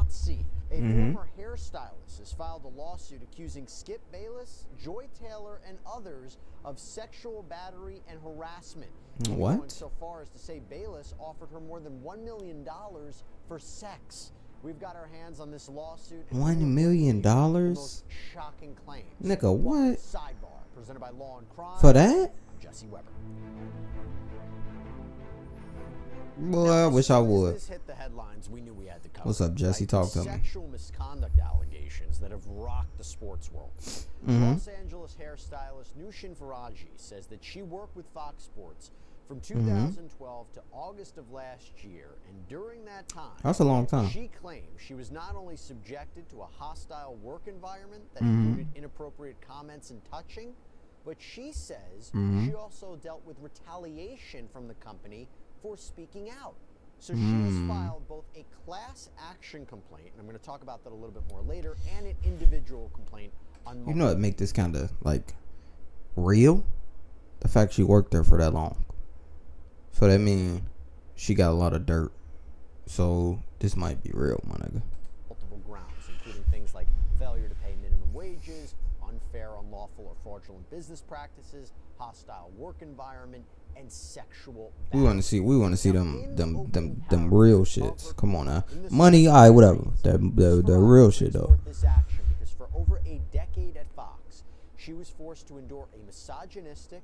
hot seat. A former hairstylist has filed a lawsuit accusing Skip Bayless, Joy Taylor, and others of sexual battery and harassment. What? Going so far as to say Bayless offered her more than $1 million for sex. We've got our hands on this lawsuit. $1 million? Most shocking claims. Nigga, what? Sidebar, presented by Law and Crime. For that? I'm Jesse Weber. Boy, I wish I would. This hit the headlines. We knew we had to cover. What's up, Jesse? Talk to me. Sexual misconduct allegations that have rocked the sports world. Los Angeles hairstylist Nushin Faraji says that she worked with Fox Sports from 2012 to August of last year, and during that time, That's a long time. she claims she was not only subjected to a hostile work environment that included inappropriate comments and touching, but she says she also dealt with retaliation from the company for speaking out. So she has filed both a class action complaint, and I'm going to talk about that a little bit more later, and an individual complaint on You know what make this kind of like real? The fact she worked there for that long. So that means she got a lot of dirt. So this might be real, my nigga. multiple grounds, including things like failure to pay minimum wages, unfair, unlawful, or fraudulent business practices, hostile work environment, and sexual We want to see them real shits. Come on now. In the Money, alright, whatever. The real shit though. This action because for over a decade at Fox, she was forced to endure a misogynistic,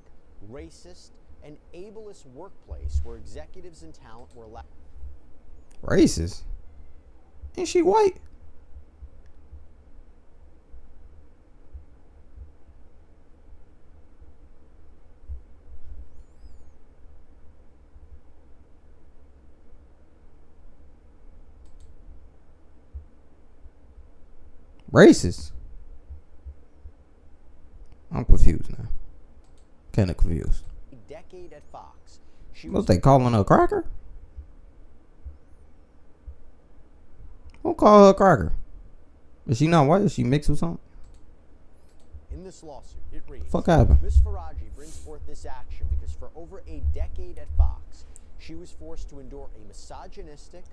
racist, and ableist workplace where executives and talent were allowed. Racist? Ain't she white? Racist? I'm confused now. Kinda confused. A decade at Fox. She What they calling her a cracker? Who call her a cracker? Is she not white? Is she mixed with something? In this lawsuit, it reads, Fuck happened? Ms. Faraji brings forth this action because for over a decade at Fox, she was forced to endure a misogynistic,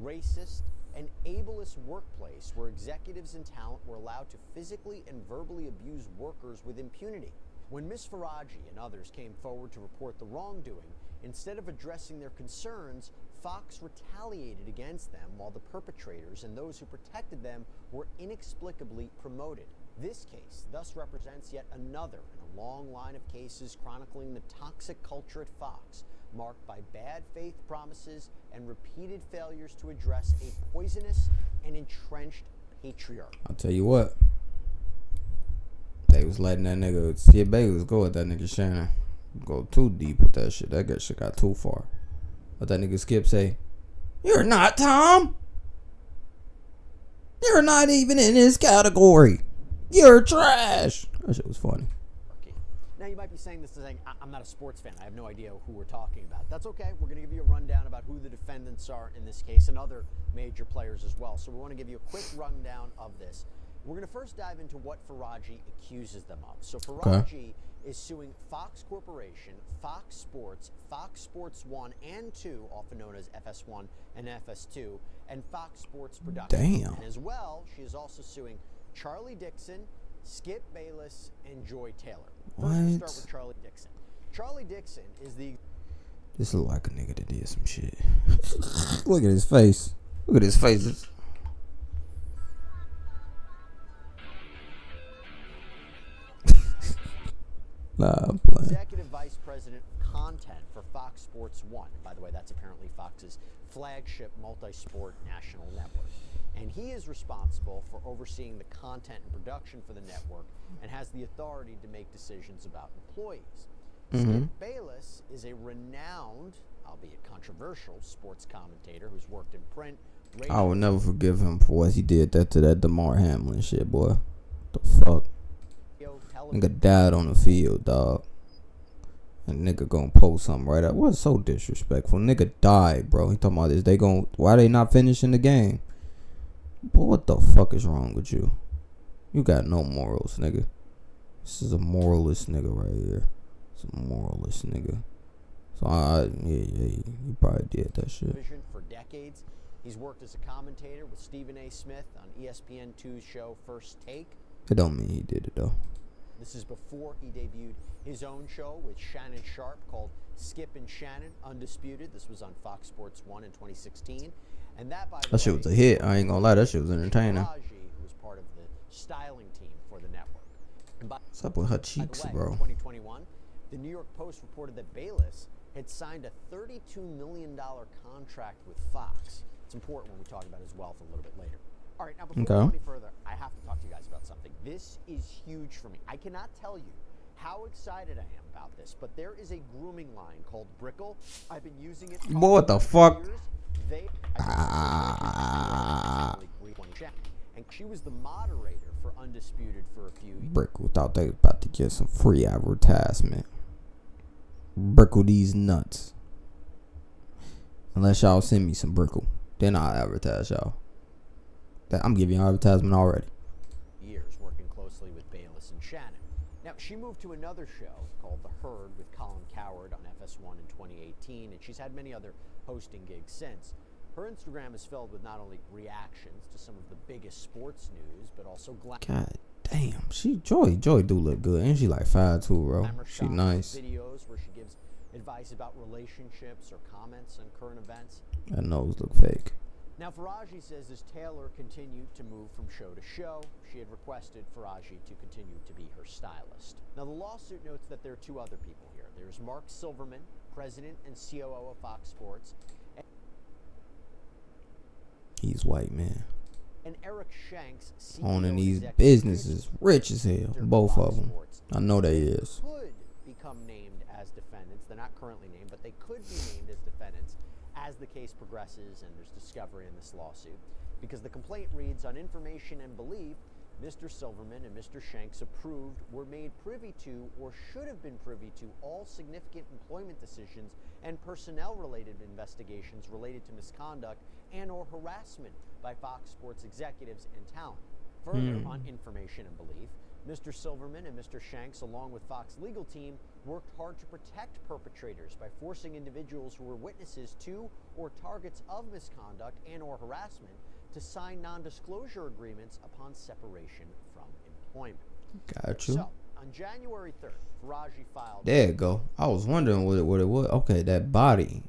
racist, and ableist workplace where executives and talent were allowed to physically and verbally abuse workers with impunity. When Ms. Faraji and others came forward to report the wrongdoing, instead of addressing their concerns, Fox retaliated against them while the perpetrators and those who protected them were inexplicably promoted. This case thus represents yet another in a long line of cases chronicling the toxic culture at Fox, marked by bad faith promises and repeated failures to address a poisonous and entrenched patriarchy. I'll tell you what. They was letting that nigga Skip Bayless go at that nigga Shannon. Go too deep with that shit. That shit got too far. What that nigga Skip say? You're not Tom. You're not even in his category. You're trash. That shit was funny. Now you might be saying this and saying, I'm not a sports fan. I have no idea who we're talking about. That's okay. We're going to give you a rundown about who the defendants are in this case and other major players as well. So we want to give you a quick rundown of this. We're going to first dive into what Faraji accuses them of. So Faraji is suing Fox Corporation, Fox Sports, Fox Sports 1 and 2, often known as FS1 and FS2, and Fox Sports Production. Damn. And as well, she is also suing Charlie Dixon, Skip Bayless, and Joy Taylor. First, we'll start with Charlie Dixon. Charlie Dixon is the... This look like a nigga that did some shit. Look at his face. Look at his face. Nah, I'm playing. Executive Vice President of Content for Fox Sports 1. By the way, that's apparently Fox's flagship multi-sport national network. And he is responsible for overseeing the content and production for the network and has the authority to make decisions about employees. Skip Bayless is a renowned, albeit controversial, sports commentator who's worked in print, radio. I will never forgive him for what he did that to that DeMar Hamlin shit, boy. The fuck? Nigga died on the field, dog. And nigga gonna post something right up. What's so disrespectful? Nigga died, bro. He talking about this. Why they not finishing the game? Boy, what the fuck is wrong with you? You got no morals, nigga. This is a moralist nigga right here. It's a moralist nigga. So yeah, you probably did that shit. For decades, He's worked as a commentator with Stephen A. Smith on ESPN2's show First Take. It don't mean he did it though. This is before he debuted his own show with Shannon Sharp called Skip and Shannon Undisputed. This was on Fox Sports 1 in 2016. And that, by the That shit way, was a hit. I ain't gonna lie, that shit was entertaining. Taraji, who was part of the styling team for the network. And What's up with her by cheeks, the way, bro? in 2021, the New York Post reported that Bayless had signed a $32 million contract with Fox. It's important when we talk about his wealth a little bit later. All right, now before we go any further, I have to talk to you guys about something. This is huge for me. I cannot tell you how excited I am about this, but there is a grooming line called Brickle. I've been using it Boy, what the for fuck? years. And she was the moderator for Undisputed for a few years. Brickle thought they about to get some free advertisement. Brickle these nuts. Unless y'all send me some Brickle, then I'll advertise y'all. I'm giving y'all advertisement already. Years working closely with Bayless and Shannon. Now, she moved to another show called The Herd with Colin Cowherd on FS1 in 2018, and she's had many other hosting gigs since. Her Instagram is filled with not only reactions to some of the biggest sports news, but also God damn, Joy do look good, and she like 5'2", bro. She nice. Videos where she gives advice about relationships or comments on current events. That nose look fake. Now, Faraji says as Taylor continued to move from show to show, she had requested Faraji to continue to be her stylist. Now, the lawsuit notes that there are two other people here. There's Mark Silverman, president and COO of Fox Sports. He's white, man. And Eric Shanks, CEO owning these executive businesses, rich as hell, producer both Fox of them. Sports. I know they is. Could become named as defendants. They're not currently named, but they could be named as defendants as the case progresses and there's discovery in this lawsuit. Because the complaint reads, on information and belief, Mr. Silverman and Mr. Shanks approved, were made privy to, or should have been privy to, all significant employment decisions and personnel-related investigations related to misconduct and or harassment by Fox Sports executives and talent. Further, on information and belief, Mr. Silverman and Mr. Shanks, along with Fox legal team, worked hard to protect perpetrators by forcing individuals who were witnesses to or targets of misconduct and or harassment to sign non-disclosure agreements upon separation from employment. Got you. So, on January 3rd, Faraji filed... There you go. I was wondering what it was. Okay, that body.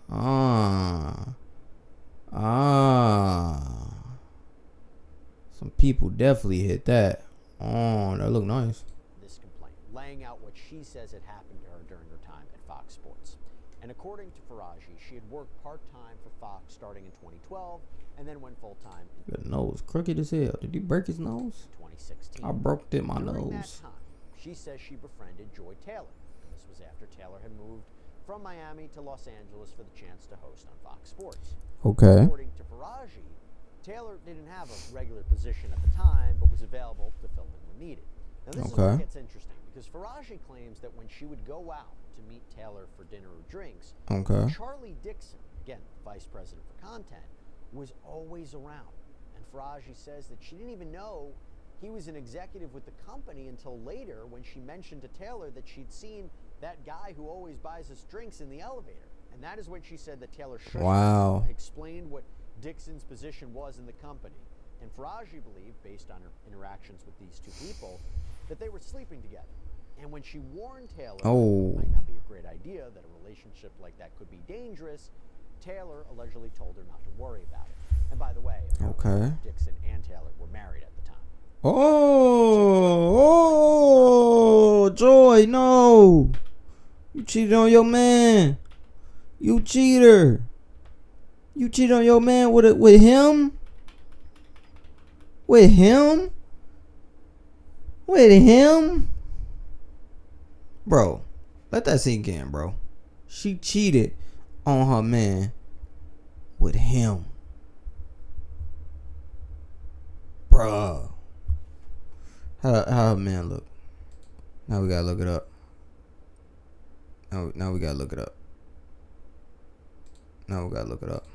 Some people definitely hit that. Oh, that look nice. This complaint, laying out what she says had happened to her during her time at Fox Sports. And according to Faraji, she had worked part-time for Fox starting in 2012 and then went full-time in The nose crooked as hell. Did he break his nose? 2016. I broke it my During that nose. time, she says she befriended Joy Taylor. And this was after Taylor had moved from Miami to Los Angeles for the chance to host on Fox Sports. Okay. According to Faraji, Taylor didn't have a regular position at the time, but was available to fill in when needed. Now, this is where it gets interesting, because Faraji claims that when she would go out to meet Taylor for dinner or drinks, Charlie Dixon, again, vice president for content, was always around. And Faraji says that she didn't even know he was an executive with the company until later when she mentioned to Taylor that she'd seen that guy who always buys us drinks in the elevator. And that is when she said that Taylor explained what Dixon's position was in the company. And Faraji believed, based on her interactions with these two people, that they were sleeping together. And when she warned Taylor that it might not be a great idea, that a relationship like that could be dangerous, Taylor allegedly told her not to worry about it. And by the way, Dixon and Taylor were married at the time. Joy, no. You cheated on your man. You cheater. You cheated on your man with him? With him? With him? Bro, let that sink in, bro. She cheated on her man with him. Bruh. How her man look? Now we gotta look it up. Now we gotta look it up. Now we gotta look it up.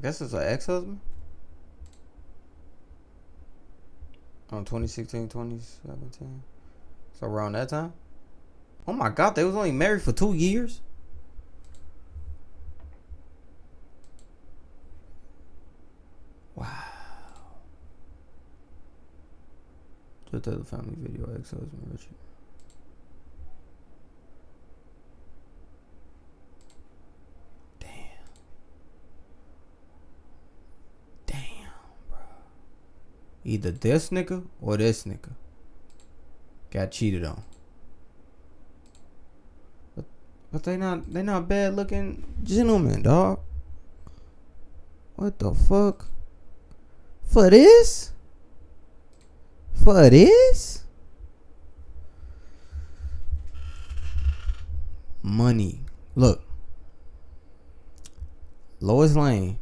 I guess it's her ex-husband. On 2016, 2017. So around that time. Oh my God, they was only married for 2 years. Wow. Just the family video, ex-husband Richard. Either this nigga or this nigga got cheated on. But they not bad looking gentlemen, dog. What the fuck? For this? For this? Money. Look. Lois Lane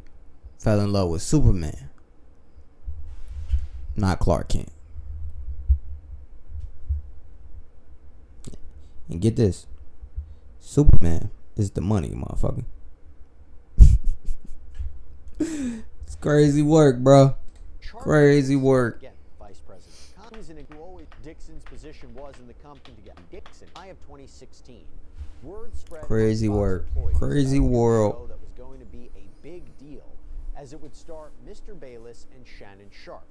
fell in love with Superman. Not Clark Kent. And get this. Superman is the money, motherfucker. It's crazy work, bro. Crazy work. Again, Vice President. Who always Dixon's position was in the company to get Dixon. July of 2016. Word spread. Crazy work. Crazy world. That was going to be a big deal, as it would star Mr. Bayless and Shannon Sharpe.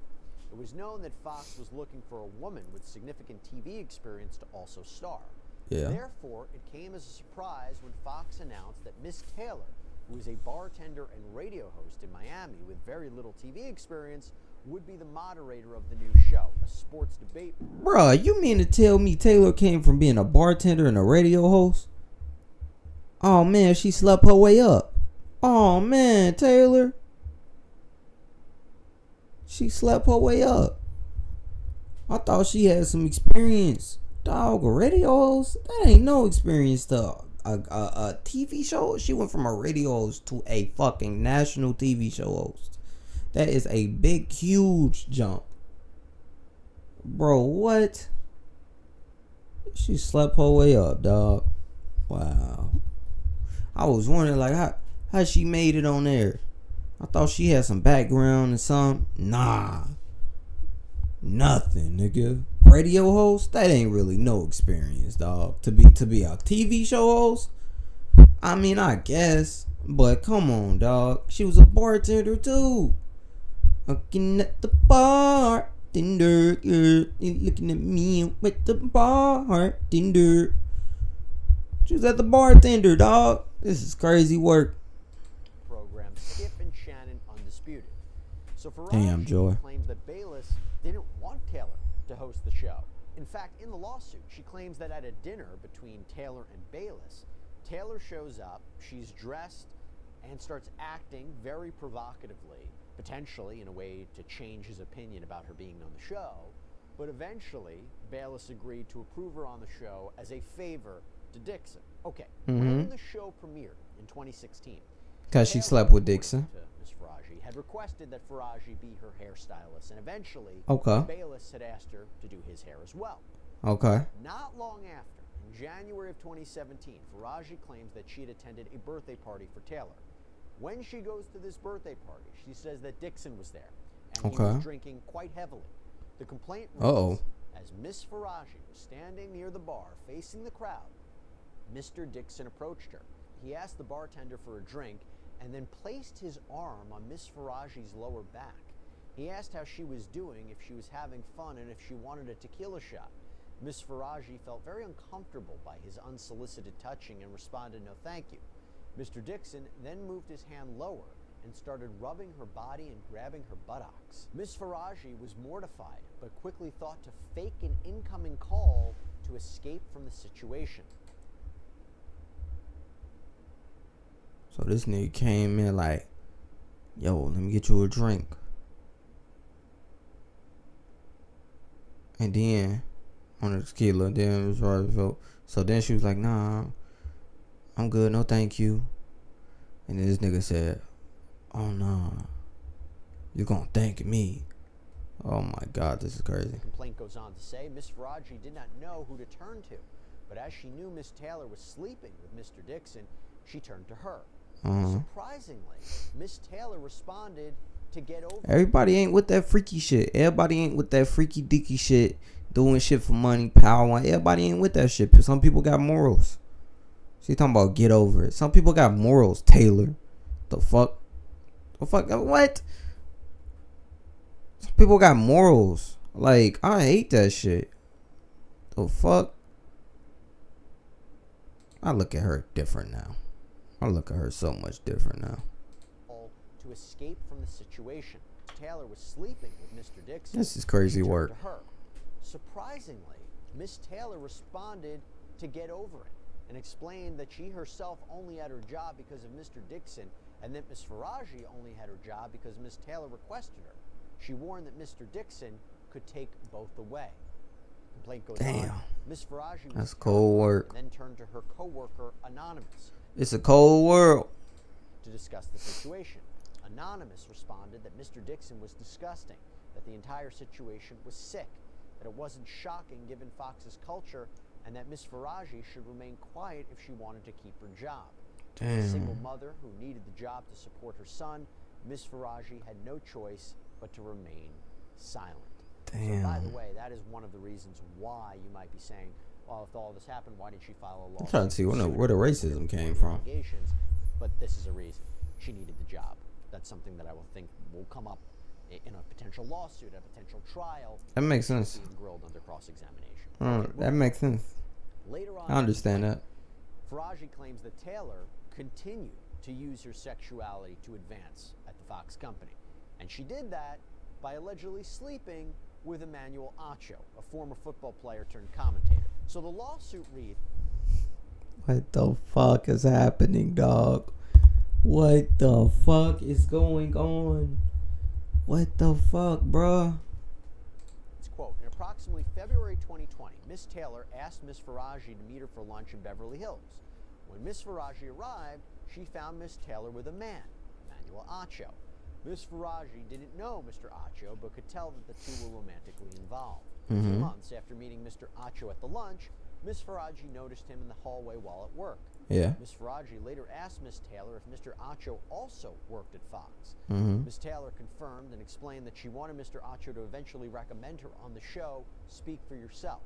It was known that Fox was looking for a woman with significant TV experience to also star. Yeah. Therefore, it came as a surprise when Fox announced that Miss Taylor, who is a bartender and radio host in Miami with very little TV experience, would be the moderator of the new show, a sports debate. Bruh, you mean to tell me Taylor came from being a bartender and a radio host? Oh man, she slept her way up. Oh man, Taylor. She slept her way up. I thought she had some experience. Dog, a radio host? That ain't no experience to a TV show. She went from a radio host to a fucking national TV show host. That is a big, huge jump. Bro, what? She slept her way up, dog. Wow. I was wondering, like, how she made it on there. I thought she had some background and something. Nah. Nothing, nigga. Radio host? That ain't really no experience, dog. To be a TV show host? I mean, I guess. But come on, dog. She was a bartender, too. Looking at the bartender. You looking at me with the bartender. She was at the bartender, dog. This is crazy work. Program Skip and Shannon undisputed. So Damn, Joy claims that Bayless didn't want Taylor to host the show. In fact, in the lawsuit, she claims that at a dinner between Taylor and Bayless, Taylor shows up, she's dressed, and starts acting very provocatively, potentially in a way to change his opinion about her being on the show. But eventually, Bayless agreed to approve her on the show as a favor to Dixon. Okay, when the show premiered in 2016, because she slept with Dixon, Ms. Faraji had requested that Faraji be her hairstylist, and eventually, Bayless had asked her to do his hair as well. Okay. Not long after, in January of 2017, Faraji claims that she had attended a birthday party for Taylor. When she goes to this birthday party, she says that Dixon was there, and he was drinking quite heavily. The complaint reads, as Miss Faraji was standing near the bar facing the crowd, Mr. Dixon approached her. He asked the bartender for a drink and then placed his arm on Miss Faraji's lower back. He asked how she was doing, if she was having fun, and if she wanted a tequila shot. Miss Faraji felt very uncomfortable by his unsolicited touching and responded, "No, thank you." Mr. Dixon then moved his hand lower and started rubbing her body and grabbing her buttocks. Miss Faraji was mortified, but quickly thought to fake an incoming call to escape from the situation. So this nigga came in like, yo, let me get you a drink. And then, on the tequila, then it was right. So then she was like, nah, I'm good, no thank you. And then this nigga said, oh nah, you gonna thank me. Oh my God, this is crazy. The complaint goes on to say Miss Faraji did not know who to turn to, but as she knew Miss Taylor was sleeping with Mr. Dixon, she turned to her. Surprisingly, Miss Taylor responded to get over Everybody ain't with that freaky shit. Everybody ain't with that freaky dicky shit. Doing shit for money, power. Everybody ain't with that shit. Some people got morals. She talking about get over it. Some people got morals, Taylor. The fuck? The fuck? What? Some people got morals. Like, I hate that shit. The fuck? I look at her different now. I look at her so much different now. to escape from the situation. Taylor was sleeping with Mr. Dixon. This is crazy work. To her. Surprisingly, Miss Taylor responded to get over it and explained that she herself only had her job because of Mr. Dixon and that Miss Faraji only had her job because Miss Taylor requested her. She warned that Mr. Dixon could take both away. Complaint goes on. Miss Faraji was that's cold work. And then turned to her co-worker Anonymous. It's a cold world. To discuss the situation. Anonymous responded that Mr. Dixon was disgusting, that the entire situation was sick, that it wasn't shocking given Fox's culture, and that Miss Faraji should remain quiet if she wanted to keep her job. As a single mother who needed the job to support her son, Miss Faraji had no choice but to remain silent. Damn. So, by the way, that is one of the reasons why you might be saying, well, if all this happened, why didn't she file a lawsuit? I'm trying to see where the racism came from. But this is a reason. She needed the job. That's something that I will think will come up in a potential lawsuit, a potential trial. That makes sense. Being grilled under cross-examination. That makes sense. Later on, I understand that. Faraji claims that Taylor continued to use her sexuality to advance at the Fox company. And she did that by allegedly sleeping with Emmanuel Acho, a former football player turned commentator. So the lawsuit reads, what the fuck is happening, dog? What the fuck is going on? What the fuck, bruh? It's quote, in approximately February 2020, Miss Taylor asked Miss Faraji to meet her for lunch in Beverly Hills. When Miss Faraji arrived, she found Miss Taylor with a man, Emmanuel Acho. Miss Faraji didn't know Mr. Acho, but could tell that the two were romantically involved. A few months after meeting Mr. Acho at the lunch, Miss Faraji noticed him in the hallway while at work. Yeah. Miss Faraji later asked Miss Taylor if Mr. Acho also worked at Fox. Miss Taylor confirmed and explained that she wanted Mr. Acho to eventually recommend her on the show, Speak for Yourself.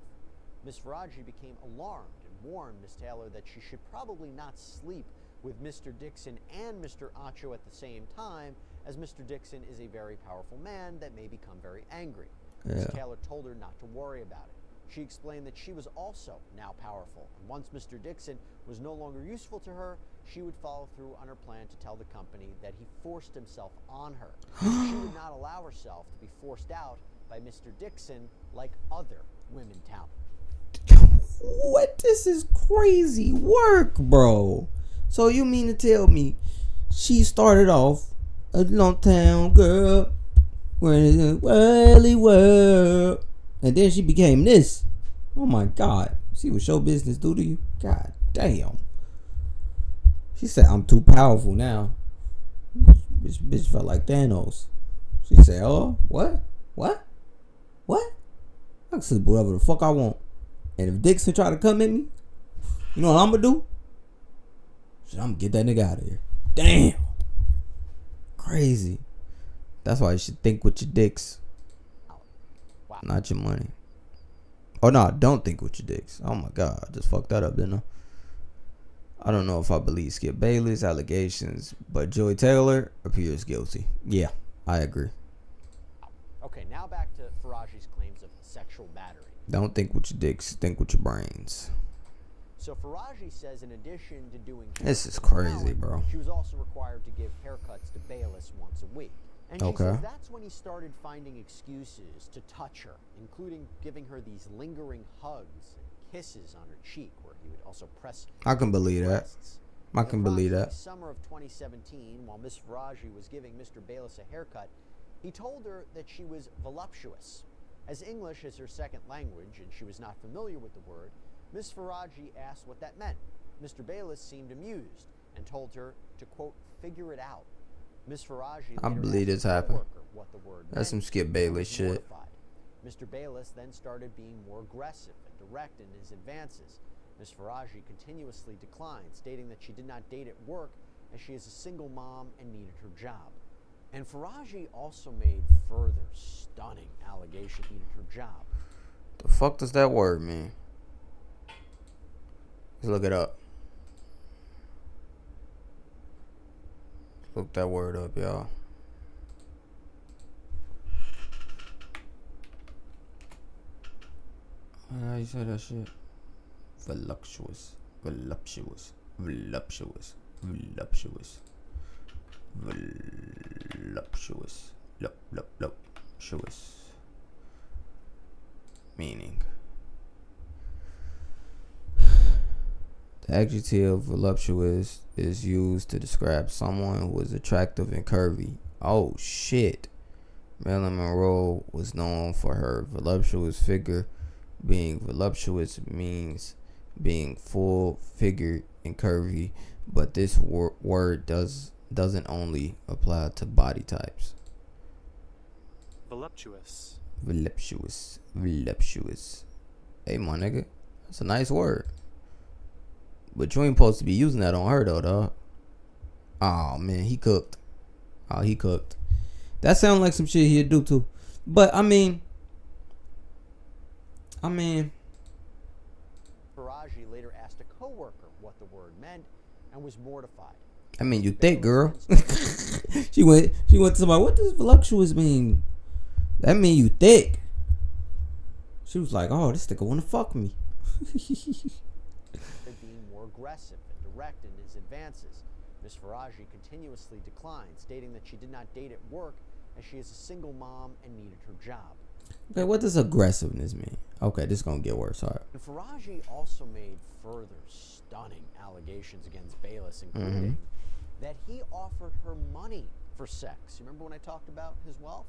Miss Faraji became alarmed and warned Miss Taylor that she should probably not sleep with Mr. Dixon and Mr. Acho at the same time, as Mr. Dixon is a very powerful man that may become very angry. Miss Taylor told her not to worry about it. She explained that she was also now powerful, and once Mr. Dixon was no longer useful to her, she would follow through on her plan to tell the company that he forced himself on her. She would not allow herself to be forced out by Mr. Dixon like other women talent. What? This is crazy work, bro. So you mean to tell me she started off a long town girl, in a whirly world, and then she became this? Oh my God. See what show business do to you? God damn. She said, I'm too powerful now. Bitch felt like Thanos. She said, oh, what? What? What? I can sleep whatever the fuck I want. And if Dixon try to come at me, you know what I'm gonna do? Shit, I'm gonna get that nigga out of here. Damn. Crazy. That's why you should think with your dicks. Wow. Not your money. Oh no, don't think with your dicks. Oh my God, I just fucked that up, didn't I? I don't know if I believe Skip Bayless allegations, but Joy Taylor appears guilty. Yeah, I agree. Okay, now back to Faraji's claims of sexual battery. Don't think with your dicks, think with your brains. So Faraji says in addition to doing... This is crazy, bro. She was also required to give haircuts to Bayless once a week. And she says that's when he started finding excuses to touch her, including giving her these lingering hugs and kisses on her cheek, where he would also press... I can believe that. I can believe that. In the summer of 2017, while Miss Faraji was giving Mr. Bayless a haircut, he told her that she was voluptuous. As English is her second language, and she was not familiar with the word, Miss Faraji asked what that meant. Mr. Bayless seemed amused and told her to, quote, figure it out. Miss Faraji I believe this happened. What the word That's some meant. Skip Bayless shit. Mr. Bayless then started being more aggressive and direct in his advances. Miss Faraji continuously declined, stating that she did not date at work as she is a single mom and needed her job. And Faraji also made further stunning allegations needed her job. The fuck does that word mean? Let's look it up. Look that word up, y'all. How you say that shit? Voluptuous. Voluptuous. Voluptuous. Voluptuous. Voluptuous. Voluptuous. Meaning. The adjective voluptuous is used to describe someone who is attractive and curvy. Oh shit. Marilyn Monroe was known for her voluptuous figure. Being voluptuous means being full figured and curvy, but this word doesn't only apply to body types. Voluptuous. Voluptuous. Voluptuous. Hey, my nigga. That's a nice word. But you ain't supposed to be using that on her, though, dog. Oh, man. He cooked. Oh, he cooked. That sounds like some shit he'd do, too. But, I mean... Faraji later asked a coworker what the word meant and was mortified. I mean, you thick, girl. she went to somebody, what does voluptuous mean? That mean you thick. She was like, oh, this nigga wanna fuck me. Being more aggressive and direct in his advances. Ms. Faraji continuously declined, stating that she did not date at work as she is a single mom and needed her job. Okay, what does aggressiveness mean? Okay, this is gonna get worse. All right. And Faraji also made further stunning allegations against Bayless, including that he offered her money for sex. You remember when I talked about his wealth?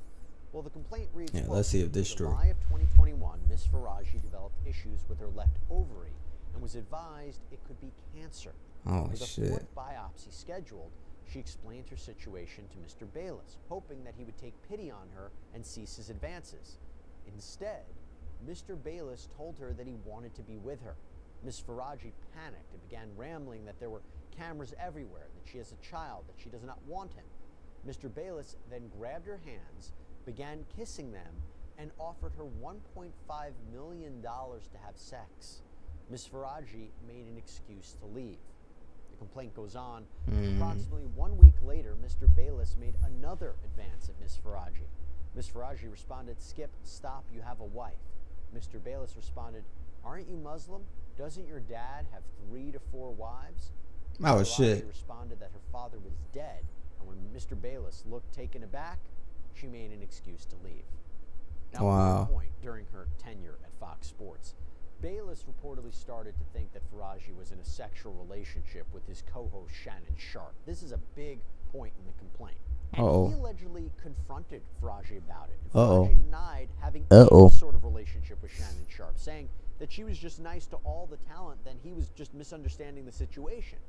Well, the complaint reads, Yeah, quote, let's see if this is in true. July of 2021, Ms. Faraji developed issues with her left ovary and was advised it could be cancer. Oh With a shit. fourth biopsy scheduled, she explained her situation to Mr. Bayless, hoping that he would take pity on her and cease his advances. Instead, Mr. Bayless told her that he wanted to be with her. Ms. Faraji panicked and began rambling that there were cameras everywhere, that she has a child, that she does not want him. Mr. Bayless then grabbed her hands, began kissing them, and offered her $1.5 million to have sex. Ms. Faraji made an excuse to leave. The complaint goes on. Approximately 1 week later, Mr. Bayless made another advance at Ms. Faraji. Ms. Faraji responded, "Skip, stop, you have a wife." Mr. Bayless responded, "Aren't you Muslim? Doesn't your dad have 3 to 4 wives?" Oh Ms. Faraji shit. responded that her father was dead, and when Mr. Bayless looked taken aback, she made an excuse to leave. Now, Wow. at one point during her tenure at Fox Sports, Bayless reportedly started to think that Faraji was in a sexual relationship with his co-host Shannon Sharp. This is a big point in the complaint. And Uh-oh. he allegedly confronted Faraji about it. And Uh-oh. Faraji denied having Uh-oh. any sort of relationship with Shannon Sharp, saying that she was just nice to all the talent, then he was just misunderstanding the situation.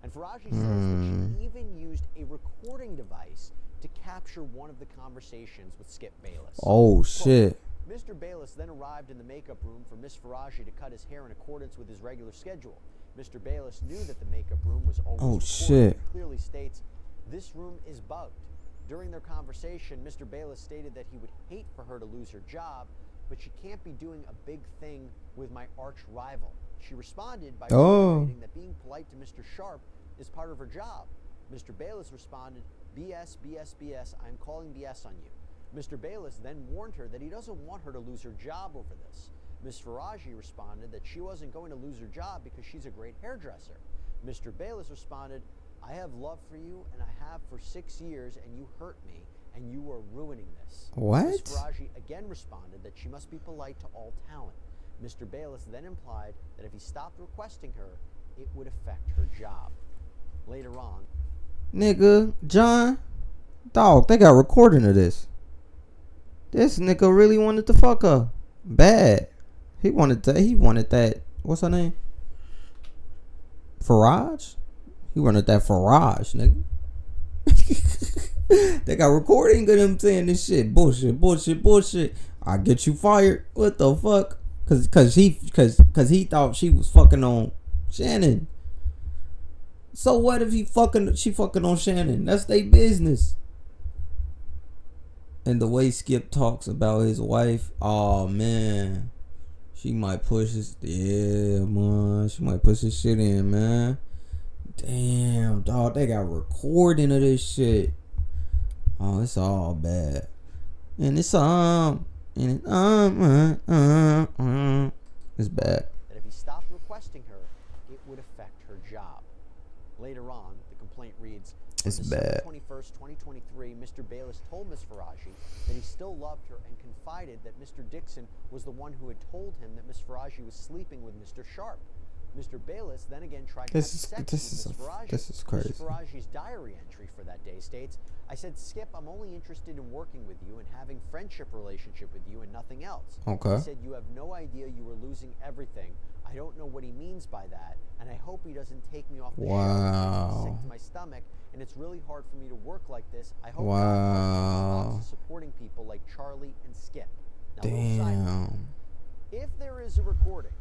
And Faraji says that she even used a recording device to capture one of the conversations with Skip Bayless. Oh Quote, shit. Mr. Bayless then arrived in the makeup room for Miss Faraji to cut his hair in accordance with his regular schedule. Mr. Bayless knew that the makeup room was always Oh, recorded shit. and clearly states, "This room is bugged." During their conversation, Mr. Bayless stated that he would hate for her to lose her job, but she can't be doing a big thing with my arch rival. She responded by reiterating that being polite to Mr. Sharp is part of her job. Mr. Bayless responded, "BS, BS, BS, I'm calling BS on you." Mr. Bayless then warned her that he doesn't want her to lose her job over this. Ms. Faraji responded that she wasn't going to lose her job because she's a great hairdresser. Mr. Bayless responded, "I have love for you, and I have for 6 years, and you hurt me, and you are ruining this." What? Ms. Faraji again responded that she must be polite to all talent. Mr. Bayless then implied that if he stopped requesting her, it would affect her job. Later on, Nigga, John, dog, they got recording of this. This nigga really wanted to fuck her. Bad. He wanted that, what's her name? Faraj? He wanted that Faraj, nigga. They got recording of him saying this shit. Bullshit, bullshit, bullshit. I get you fired. What the fuck? Cause he thought she was fucking on Shannon. So what if she fucking on Shannon? That's their business. And the way Skip talks about his wife, oh man. She might push his, yeah, man. She might push his shit in, man. Damn, dog. They got recording of this shit. Oh, it's all bad. And it's it's bad. That if he stopped requesting her, it would affect her job. Later on, the complaint reads, It's on December bad. 21st, 2023, Mr. Bayless told Ms. Faraji that he still loved her and confided that Mr. Dixon was the one who had told him that Ms. Faraji was sleeping with Mr. Sharp. Mr. Bayless then again tried to have sex with Ms. Faraji. This is crazy. Ms. Faraji's diary entry for that day states, I said, Skip, I'm only interested in working with you and having friendship relationship with you and nothing else. Okay. He said, you have no idea you were losing everything. I don't know what he means by that, and I hope he doesn't take me off the show. I'm sick to my stomach, and it's really hard for me to work like this. I hope God is supporting people like Charlie and Skip. Now, damn. If there is a recording,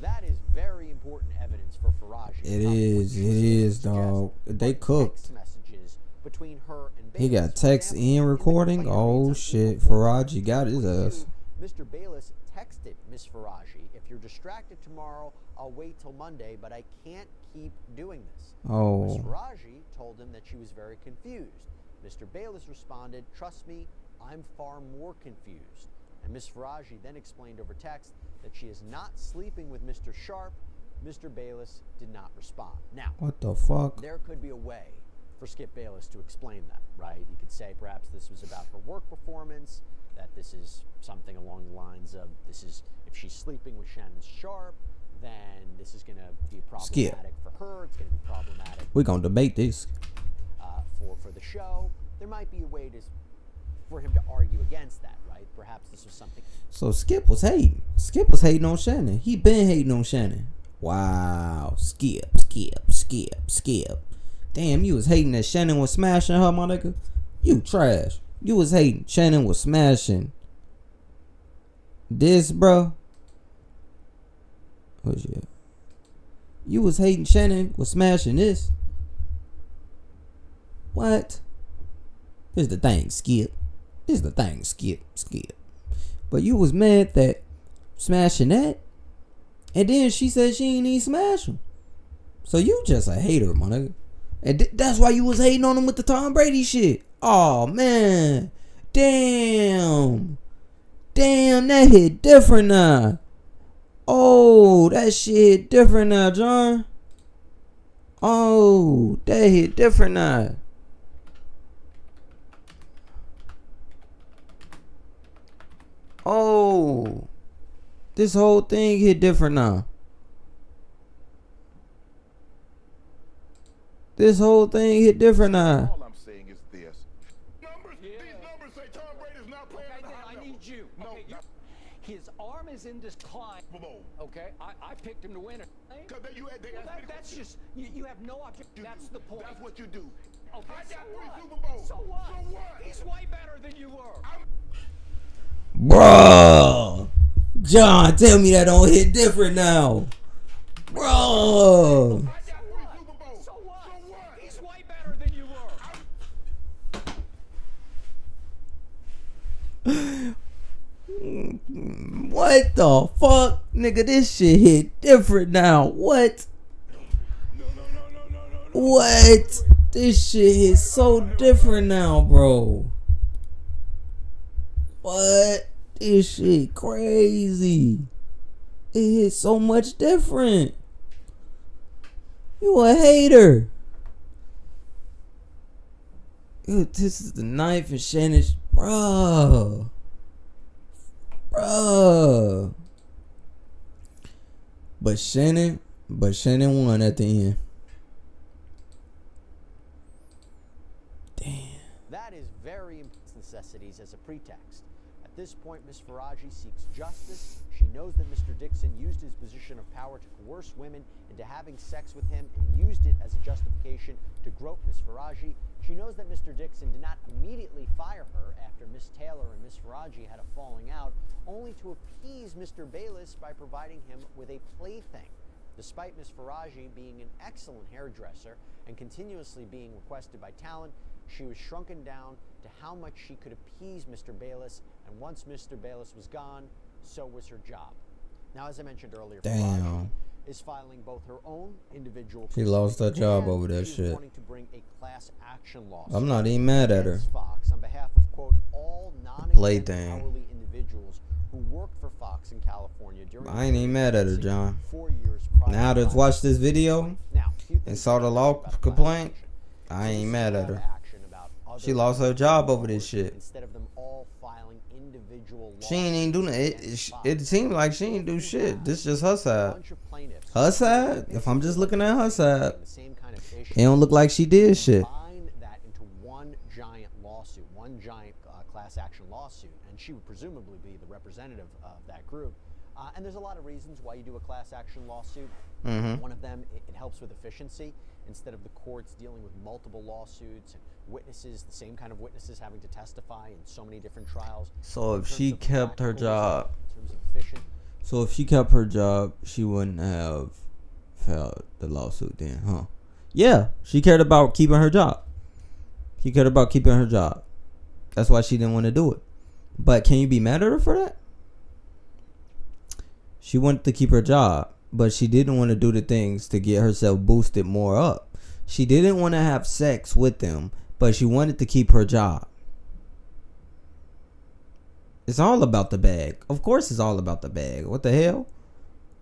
that is very important evidence for Faraji. It is, dog. They cooked. Text messages between her and Bayless. He got text and recording. Oh shit, Faraji got his ass. Mr. Bayless texted Miss Faraji, if you're distracted tomorrow, I'll wait till Monday, but I can't keep doing this. Miss Oh, Faraji told him that she was very confused. Mr. Bayless responded, trust me, I'm far more confused. And Miss Faraji then explained over text that she is not sleeping with Mr. Sharp. Mr. Bayless did not respond. Now, what the fuck? there could be a way for Skip Bayless to explain that, right? He could say perhaps this was about her work performance, that this is something along the lines of, this is, if she's sleeping with Shannon Sharp, then this is going to be problematic for her. It's going to be problematic We're gonna debate this. for the show. There might be a way for him to argue against that, right? Perhaps this was something. So Skip was hating. Skip was hating on Shannon. He been hating on Shannon. Wow. Skip. Damn, you was hating that Shannon was smashing her, my nigga. You trash. You was hating Shannon was smashing this, bro. What's it? You was hating Shannon was smashing this. What? Here's the thing, Skip. Skip. But you was mad that smashing that, and then she said she ain't even smash him. So you just a hater, my nigga. And that's why you was hating on him with the Tom Brady shit. Oh man, damn, that hit different now. Oh, that shit hit different now, John. Oh, that hit different now. Oh, this whole thing hit different now. All I'm saying is this. These numbers say Tom Brady's not playing in the high I need you. No, Okay, his arm is in decline. Okay, I picked him to win it. That's just, you have no object. That's the point. That's what you do. Okay, I got so 3 what? Super Bowls. So what? So what? He's way better than you were. Bruh. John, tell me that don't hit different now. Bruh. I got 3 Super Bowls. So what? So what? He's way better than you were. What the fuck? Nigga, this shit hit different now. What? No. What? This shit is so different now, bro. What? This shit crazy. It hit so much different. You a hater. Dude, this is the knife and Shannon. Bruh. But Shannon won at the end. Damn. That is very important necessities as a pretext. At this point, Ms. Faraji seeks justice. She knows that Mr. Dixon used his position of power to coerce women into having sex with him and used it as a justification to grope Ms. Faraji. She knows that Mr. Dixon did not immediately fire her after Ms. Taylor and Ms. Faraji had a falling out, only to appease Mr. Bayless by providing him with a plaything. Despite Ms. Faraji being an excellent hairdresser and continuously being requested by talent, she was shrunken down to how much she could appease Mr. Bayless, and once Mr. Bayless was gone, so was her job. Now, as I mentioned earlier, Faraji is filing both her own individual. She lost her job over that shit. Wanting to bring a class action lawsuit. I'm not even mad at her. Fox on behalf of quote all non-exempt hourly individuals who worked for Fox in California during. I ain't even mad at her, John. 4 years Now to watch this video and saw the law complaint, I ain't mad at her. She lost her job over this shit. Instead of them all filing individual she ain't even doing it. It seemed like she ain't do shit. This is just her side. Her side? If I'm just looking at her side, it don't look like she did shit. Combine that into one giant lawsuit, one giant class action lawsuit, and she would presumably be the representative of that group. And there's a lot of reasons why you do a class action lawsuit. One of them, it helps with efficiency. Instead of the courts dealing with multiple lawsuits and witnesses, the same kind of witnesses having to testify in so many different trials. So if she kept her job, so if she kept her job, she wouldn't have filed the lawsuit then, huh? Yeah, she cared about keeping her job. She cared about keeping her job. That's why she didn't want to do it. But can you be mad at her for that? She wanted to keep her job, but she didn't want to do the things to get herself boosted more up. She didn't want to have sex with them, but she wanted to keep her job. It's all about the bag. Of course it's all about the bag. What the hell?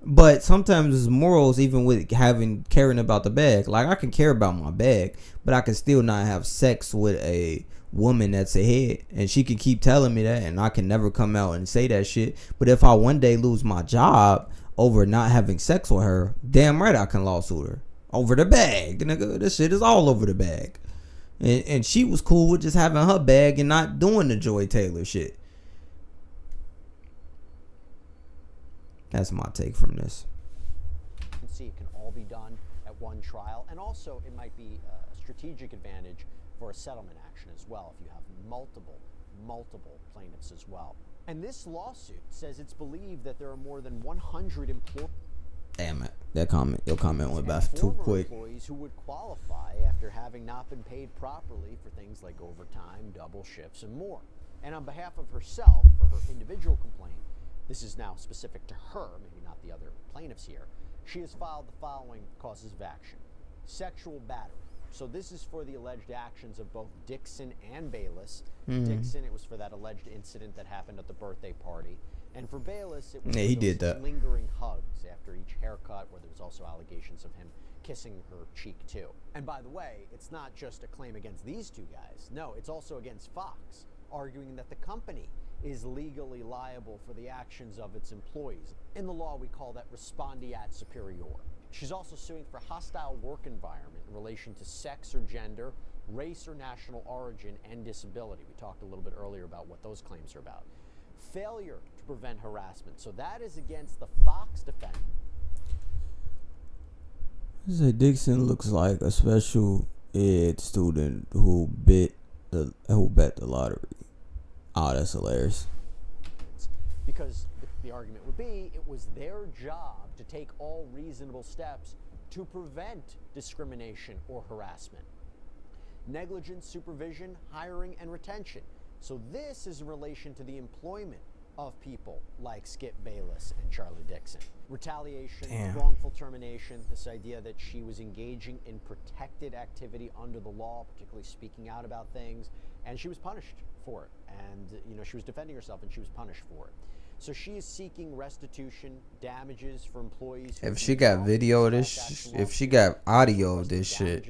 But sometimes there's morals even with caring about the bag. Like I can care about my bag, but I can still not have sex with a woman that's ahead, and she can keep telling me that, and I can never come out and say that shit. But if I one day lose my job over not having sex with her, damn right I can lawsuit her over the bag. Nigga, this shit is all over the bag. And she was cool with just having her bag and not doing the Joy Taylor shit. That's my take from this. See, it can all be done at one trial, and also it might be a strategic advantage for a settlement action as well if you have multiple plaintiffs as well. And this lawsuit says it's believed that there are more than 100 employees. Damn it. Your comment went by too quick. Employees who would qualify after having not been paid properly for things like overtime, double shifts, and more. And on behalf of herself, for her individual complaint, this is now specific to her, maybe not the other plaintiffs here, she has filed the following causes of action. Sexual battery. So this is for the alleged actions of both Dixon and Bayless. Dixon, it was for that alleged incident that happened at the birthday party. And for Bayless, it was he did that. Lingering hugs after each haircut, where there was also allegations of him kissing her cheek too. And by the way, it's not just a claim against these two guys. No, it's also against Fox, arguing that the company is legally liable for the actions of its employees. In the law, we call that respondeat superior. She's also suing for hostile work environment in relation to sex or gender, race or national origin, and disability. We talked a little bit earlier about what those claims are about. Failure to prevent harassment. So that is against the Fox defendant. Dixon looks like a special ed student who bet the lottery. Oh, that's hilarious. Because the argument would be it was their job to take all reasonable steps to prevent discrimination or harassment. Negligent supervision, hiring, and retention. So this is in relation to the employment of people like Skip Bayless and Charlie Dixon. Retaliation, wrongful termination, this idea that she was engaging in protected activity under the law, particularly speaking out about things, and she was punished for it. And, she was defending herself and she was punished for it. So she is seeking restitution, damages for employees. If she got video of this, if she got audio of this shit,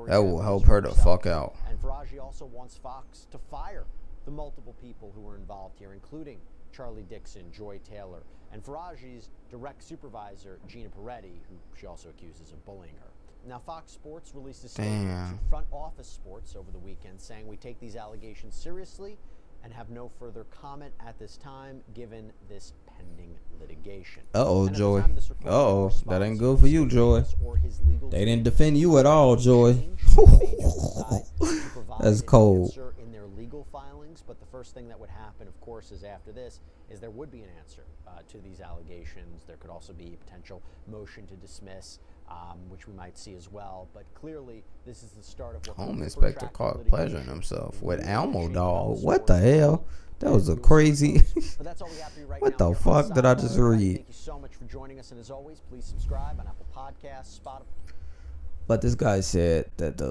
that will help her the fuck out. And Faraji also wants Fox to fire the multiple people who were involved here, including Charlie Dixon, Joy Taylor, and Faraji's direct supervisor, Gina Peretti, who she also accuses of bullying her. Now, Fox Sports released a statement to Front Office Sports over the weekend saying, "We take these allegations seriously and have no further comment at this time given this pending litigation. Uh-oh, And at the Joy. time of this recording, Uh-oh, no that ain't response good from for you, Steve Joy. Davis or his legal They didn't team. defend you at all, Joy. They may just decide to provide That's an cold. answer in their legal filings, but the first thing that would happen, of course, is after this, is there would be an answer to these allegations. There could also be a potential motion to dismiss, which we might see as well. But clearly, this is the start of what Home could inspector protract caught litigation pleasuring himself with and Elmo shape dog. the What the story. hell? That was a You'll see crazy. but that's all we have for you right What now the here fuck on did I Sidebar, just everybody. read? Thank you so much for joining us, and as always, please subscribe on Apple Podcasts, Spotify. But this guy said that the